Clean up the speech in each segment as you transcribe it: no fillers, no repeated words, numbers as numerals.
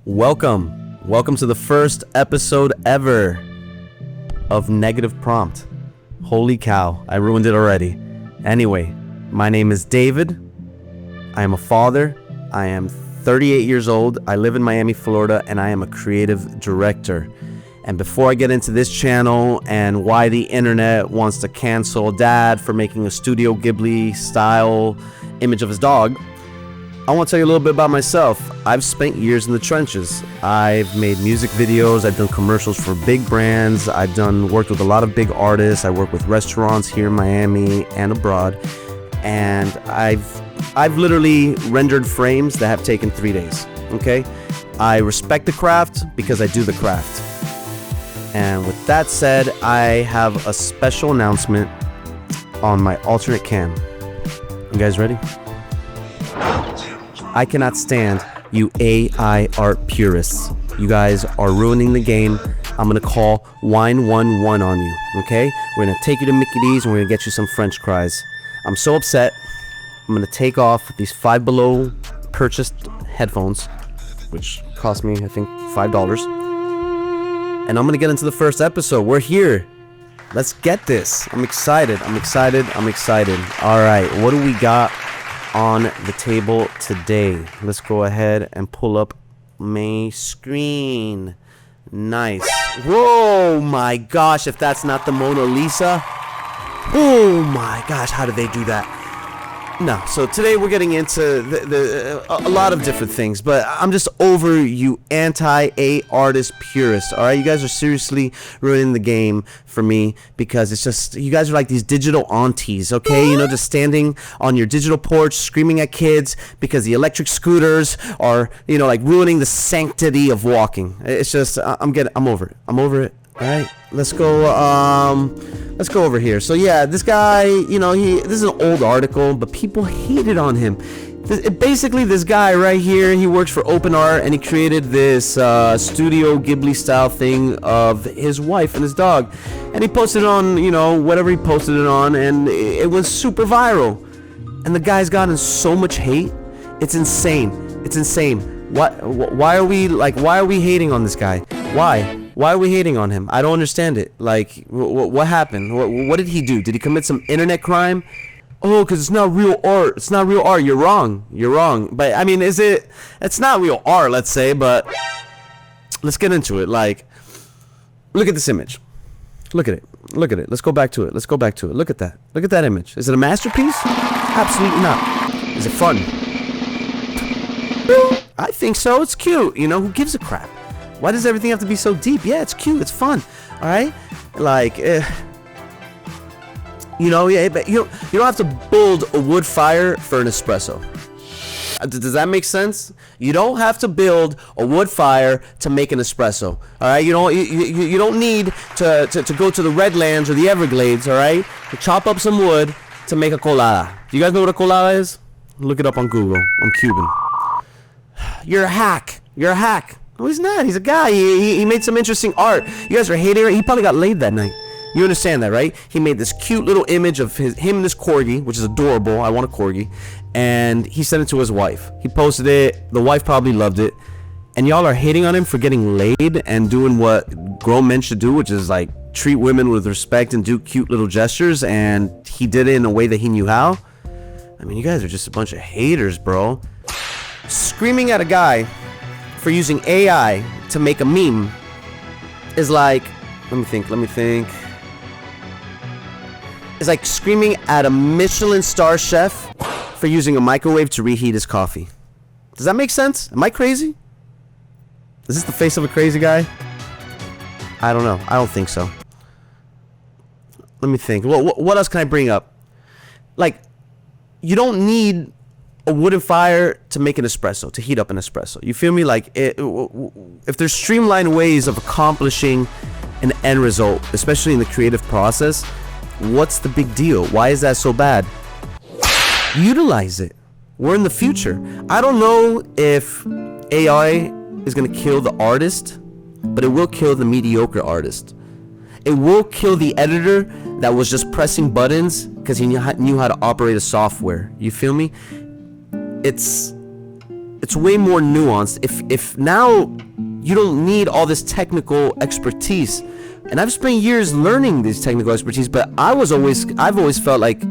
Welcome to the first episode ever of Negative Prompt. Holy cow, I ruined it already. Anyway, my name is David. I am a father. I am 38 years old. I live in Miami, Florida, and I am a creative director. And before I get into this channel and why the internet wants to cancel Dad for making a Studio Ghibli style image of his dog, I want to tell you a little bit about myself. I've spent years in the trenches. I've made music videos. I've done commercials for big brands. I've worked with a lot of big artists. I work with restaurants here in Miami and abroad. And I've literally rendered frames that have taken 3 days. Okay? I respect the craft because I do the craft. And with that said, I have a special announcement on my alternate cam. You guys ready? I cannot stand you AI art purists. You guys are ruining the game. I'm gonna call Wine 1-1 on you, okay? We're gonna take you to Mickey D's and we're gonna get you some French fries. I'm so upset. I'm gonna take off these Five Below purchased headphones, which cost me, I think, $5. And I'm gonna get into the first episode. We're here. Let's get this. I'm excited. All right, what do we got on the table today? Let's go ahead and pull up my screen. Nice. Whoa, my gosh, if that's not the Mona Lisa. Oh my gosh, how did they do that? No, so today we're getting into a lot of different things, but I'm just over you anti-A artist purists. All right, you guys are seriously ruining the game for me because it's just, you guys are like these digital aunties, okay? You know, just standing on your digital porch screaming at kids because the electric scooters are, you know, like ruining the sanctity of walking. It's just, I'm over it. All right, let's go over here. So yeah, this guy, you know, this is an old article, but people hated on him. Basically, this guy right here, he works for Open Art, and he created this Studio Ghibli style thing of his wife and his dog, and he posted it on, you know, whatever he posted it on, and it was super viral. And the guy's gotten so much hate. It's insane. Why are we hating on this guy? Why are we hating on him? I don't understand it. Like, what happened? What did he do? Did he commit some internet crime? Oh, because it's not real art. It's not real art. You're wrong. But, I mean, it's not real art, let's say, but let's get into it. Like, look at this image. Look at it. Let's go back to it. Look at that. Look at that image. Is it a masterpiece? Absolutely not. Is it fun? I think so. It's cute. You know, who gives a crap? Why does everything have to be so deep? Yeah, it's cute. It's fun. All right? Like, you know, yeah, but you don't have to build a wood fire for an espresso. Does that make sense? You don't have to build a wood fire to make an espresso. All right? You don't need to go to the Redlands or the Everglades, all right? To chop up some wood to make a colada. Do you guys know what a colada is? Look it up on Google. I'm Cuban. You're a hack. No, he's not. He's a guy. He made some interesting art. You guys are hating it. He probably got laid that night. You understand that, right? He made this cute little image of him and this corgi, which is adorable. I want a corgi. And he sent it to his wife. He posted it. The wife probably loved it. And y'all are hating on him for getting laid and doing what grown men should do, which is like treat women with respect and do cute little gestures. And he did it in a way that he knew how. I mean, you guys are just a bunch of haters, bro. Screaming at a guy for using AI to make a meme is like, let me think. It's like screaming at a Michelin star chef for using a microwave to reheat his coffee. Does that make sense? Am I crazy? Is this the face of a crazy guy? I don't know. I don't think so. Let me think. What else can I bring up? Like, you don't need a wooden fire to make an espresso, to heat up an espresso. You feel me? Like, if there's streamlined ways of accomplishing an end result, especially in the creative process, what's the big deal? Why is that so bad? Utilize it. We're in the future. I don't know if AI is going to kill the artist, but it will kill the mediocre artist. It will kill the editor that was just pressing buttons because he knew how to operate a software. You feel me? It's it's way more nuanced. If now you don't need all this technical expertise, and I've spent years learning this technical expertise, but I've always felt like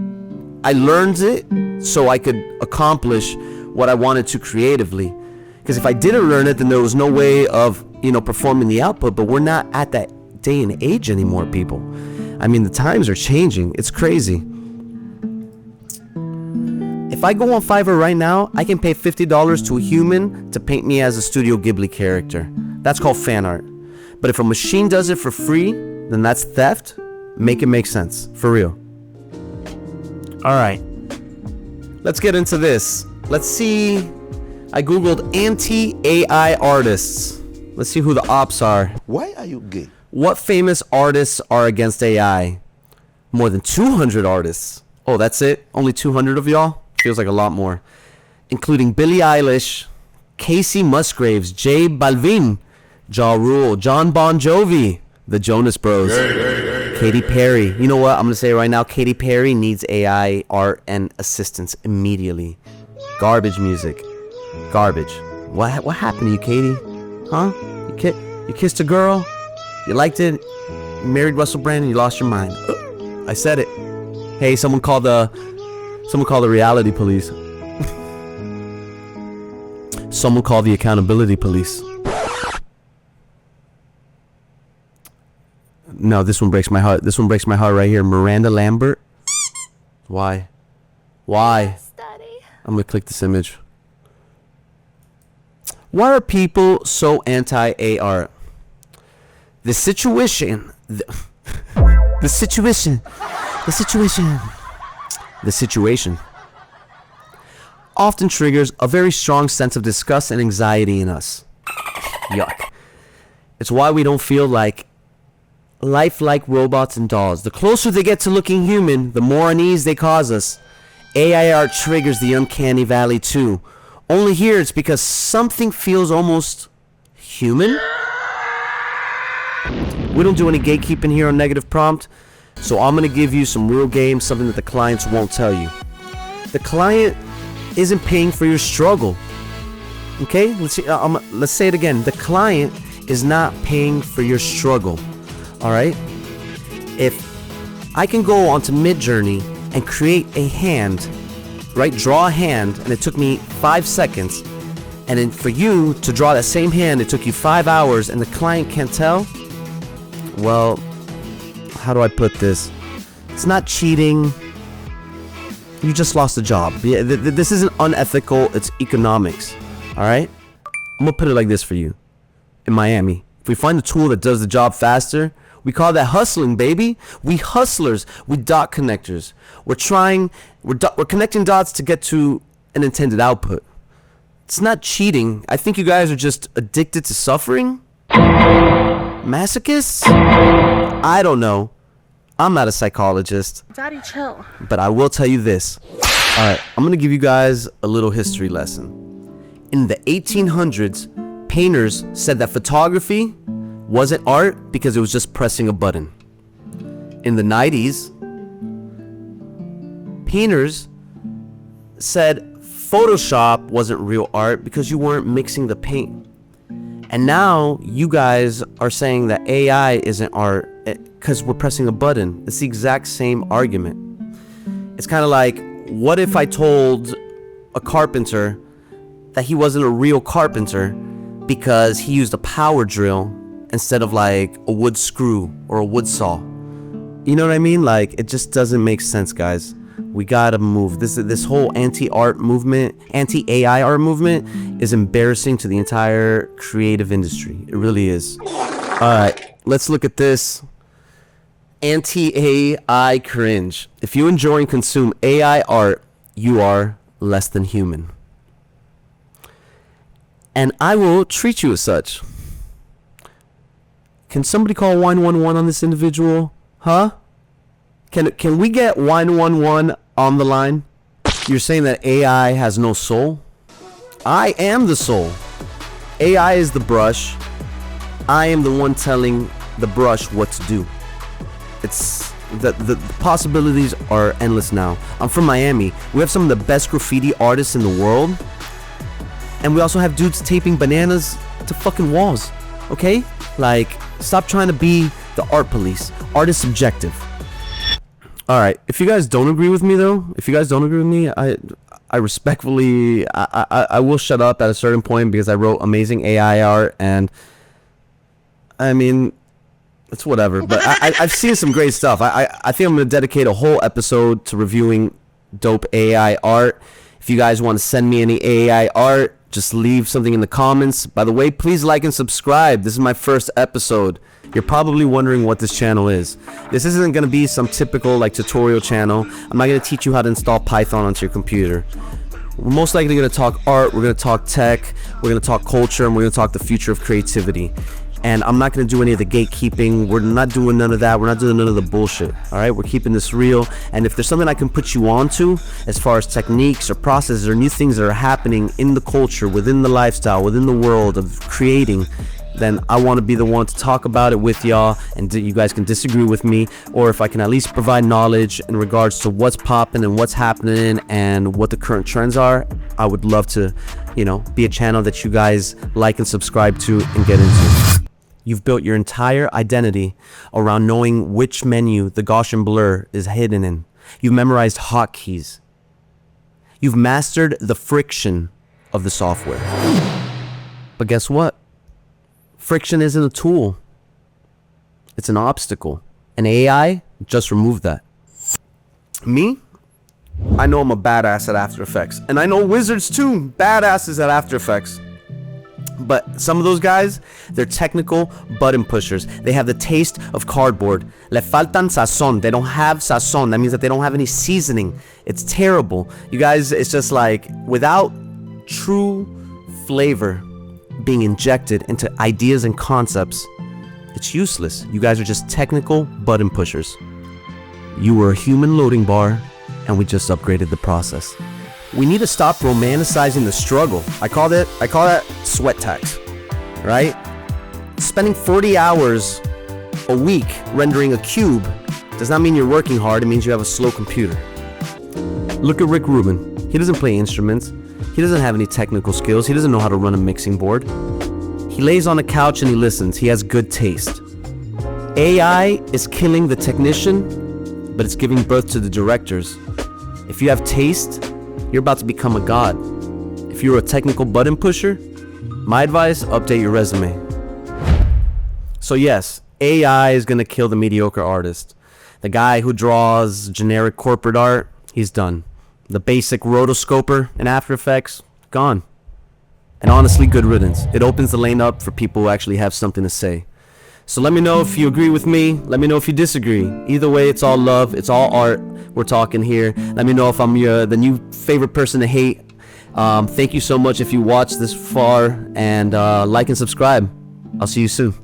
I learned it so I could accomplish what I wanted to creatively. Because if I didn't learn it, then there was no way of, performing the output. But we're not at that day and age anymore, people. I mean, the times are changing. It's crazy. If I go on Fiverr right now, I can pay $50 to a human to paint me as a Studio Ghibli character. That's called fan art. But if a machine does it for free, then that's theft. Make it make sense. For real. All right. Let's get into this. Let's see. I googled anti-AI artists. Let's see who the ops are. Why are you gay? What famous artists are against AI? More than 200 artists. Oh, that's it? Only 200 of y'all? Feels like a lot more. Including Billie Eilish, Casey Musgraves, J Balvin, Ja Rule, John Bon Jovi, the Jonas Bros, Katy Perry. You know what? I'm going to say it right now. Katy Perry needs AI art and assistance immediately. Garbage music. Garbage. What happened to you, Katy? Huh? You kissed a girl? You liked it? You married Russell Brand and you lost your mind. I said it. Hey, someone call the reality police. Someone call the accountability police. No, this one breaks my heart. This one breaks my heart right here. Miranda Lambert. Why? I'm gonna click this image. Why are people so anti-AI art? The situation often triggers a very strong sense of disgust and anxiety in us. Yuck. It's why we don't feel like lifelike robots and dolls. The closer they get to looking human, the more unease they cause us. AI art triggers the uncanny valley too. Only here it's because something feels almost human. We don't do any gatekeeping here on Negative Prompt, so I'm going to give you some real game, something that the clients won't tell you. The client isn't paying for your struggle. Okay? Let's say it again. The client is not paying for your struggle. Alright? If I can go onto Midjourney and create a hand, right? Draw a hand, and it took me 5 seconds. And then for you to draw that same hand, it took you 5 hours, and the client can't tell? Well, how do I put this? It's not cheating. You just lost a job. Yeah, this isn't unethical. It's economics. Alright? I'm gonna put it like this for you. In Miami, if we find a tool that does the job faster, we call that hustling, baby. We hustlers. We dot connectors. We're connecting dots to get to an intended output. It's not cheating. I think you guys are just addicted to suffering. Masochists? I don't know. I'm not a psychologist. Daddy, chill. But I will tell you this. Alright, I'm gonna give you guys a little history lesson. In the 1800s, painters said that photography wasn't art because it was just pressing a button. In the 90s, painters said Photoshop wasn't real art because you weren't mixing the paint. And now you guys are saying that AI isn't art because we're pressing a button. It's the exact same argument. It's kind of like, what if I told a carpenter that he wasn't a real carpenter because he used a power drill instead of like a wood screw or a wood saw? You know what I mean? Like, it just doesn't make sense, guys. We gotta move. This whole anti-art movement, anti-AI art movement is embarrassing to the entire creative industry. It really is. Alright, let's look at this. Anti-AI cringe. If you enjoy and consume AI art, you are less than human. And I will treat you as such. Can somebody call 911 on this individual? Huh? Can we get 911 on the line? You're saying that AI has no soul? I am the soul. AI is the brush. I am the one telling the brush what to do. It's the possibilities are endless now. I'm from Miami. We have some of the best graffiti artists in the world. And we also have dudes taping bananas to fucking walls, okay? Like, stop trying to be the art police. Art is subjective. Alright, if you guys don't agree with me though, I respectfully, I will shut up at a certain point because I wrote amazing AI art, and I mean, it's whatever, but I've seen some great stuff. I think I'm going to dedicate a whole episode to reviewing dope AI art. If you guys want to send me any AI art, just leave something in the comments. By the way, please like and subscribe. This is my first episode. You're probably wondering what this channel is. This isn't going to be some typical like tutorial channel. I'm not going to teach you how to install Python onto your computer. We're most likely going to talk art, we're going to talk tech, we're going to talk culture, and we're going to talk the future of creativity. And I'm not going to do any of the gatekeeping. We're not doing none of that. We're not doing none of the bullshit. All right? We're keeping this real. And if there's something I can put you onto as far as techniques or processes or new things that are happening in the culture, within the lifestyle, within the world of creating, then I want to be the one to talk about it with y'all, and you guys can disagree with me, or if I can at least provide knowledge in regards to what's popping and what's happening and what the current trends are, I would love to, be a channel that you guys like and subscribe to and get into. You've built your entire identity around knowing which menu the Gaussian blur is hidden in. You've memorized hotkeys. You've mastered the friction of the software. But guess what? Friction isn't a tool. It's an obstacle. And AI just removed that. Me? I know I'm a badass at After Effects. And I know wizards too. Badasses at After Effects. But some of those guys, they're technical button pushers. They have the taste of cardboard. Le faltan sazón. They don't have sazón. That means that they don't have any seasoning. It's terrible. You guys, it's just like without true flavor being injected into ideas and concepts, it's useless. You guys are just technical button pushers. You were a human loading bar, and we just upgraded the process. We need to stop romanticizing the struggle. I call that sweat tax, right? Spending 40 hours a week rendering a cube does not mean you're working hard. It means you have a slow computer. Look at Rick Rubin. He doesn't play instruments. He doesn't have any technical skills. He doesn't know how to run a mixing board. He lays on a couch and he listens. He has good taste. AI is killing the technician, but it's giving birth to the directors. If you have taste, you're about to become a god. If you're a technical button pusher, my advice, update your resume. So yes, AI is going to kill the mediocre artist. The guy who draws generic corporate art, he's done. The basic rotoscoper in After Effects, gone. And honestly, good riddance. It opens the lane up for people who actually have something to say. So let me know if you agree with me. Let me know if you disagree. Either way, it's all love. It's all art. We're talking here. Let me know if I'm the new favorite person to hate. Thank you so much if you watched this far. And like and subscribe. I'll see you soon.